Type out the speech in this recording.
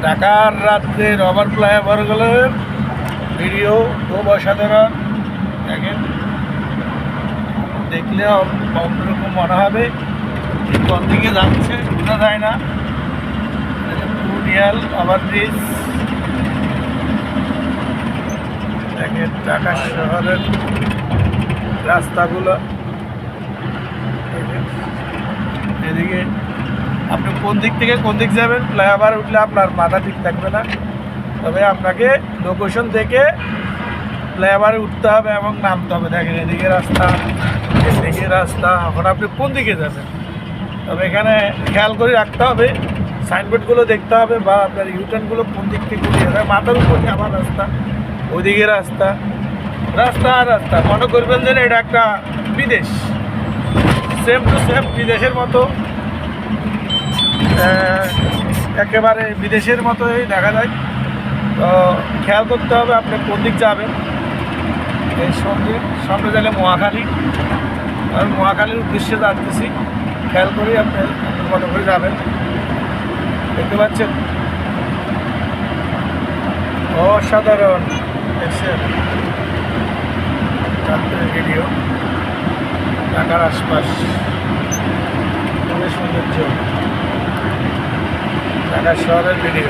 ঢাকার রাত্রের over ফ্লাইওভারগুলোর video খুব অসাধারণ। দেখেন, দেখলে অন্যরকম মনে হবে কোন দিকে যাচ্ছে বোঝা যায় না। রিয়াল ওভার ব্রিজ দেখেন, ঢাকা শহরের রাস্তাগুলো। এদিকে আপনি কোন দিক থেকে কোন দিক যাবেন, ফ্লাইওভার উঠলে আপনার মাথা ঠিক থাকবে না। তবে আপনাকে লোকেশন দেখে ফ্লাইওভারে উঠতে হবে এবং নামতে হবে। দেখেন, এদিকে রাস্তা, এদিকে রাস্তা। এখন আপনি কোন দিকে যাবেন, তবে এখানে খেয়াল করে রাখতে হবে, সাইনবোর্ডগুলো দেখতে হবে, বা আপনার ইউটার্নগুলো কোন দিক থেকে উঠে যাবে। মাথার উপর আমার রাস্তা, ওইদিকে রাস্তা, রাস্তা আর রাস্তা। মনে করবেন যে এটা একটা বিদেশ, সেম টু সেম বিদেশের মতো, একেবারে বিদেশের মতোই দেখা যায়। তো খেয়াল করতে হবে আপনি কোন দিক যাবেন। এই সামনে গেলে মহাখালী, আর মহাখালীর উদ্দেশ্যে যাচ্ছি। খেয়াল করে আপনি মতো করে যাবেন। দেখতে পাচ্ছেন অসাধারণ দেখছেন রাত্রের ভিডিও। ঢাকার আশপাশ খুবই সৌন্দর্য, ঢাকা শহরের ভিডিও।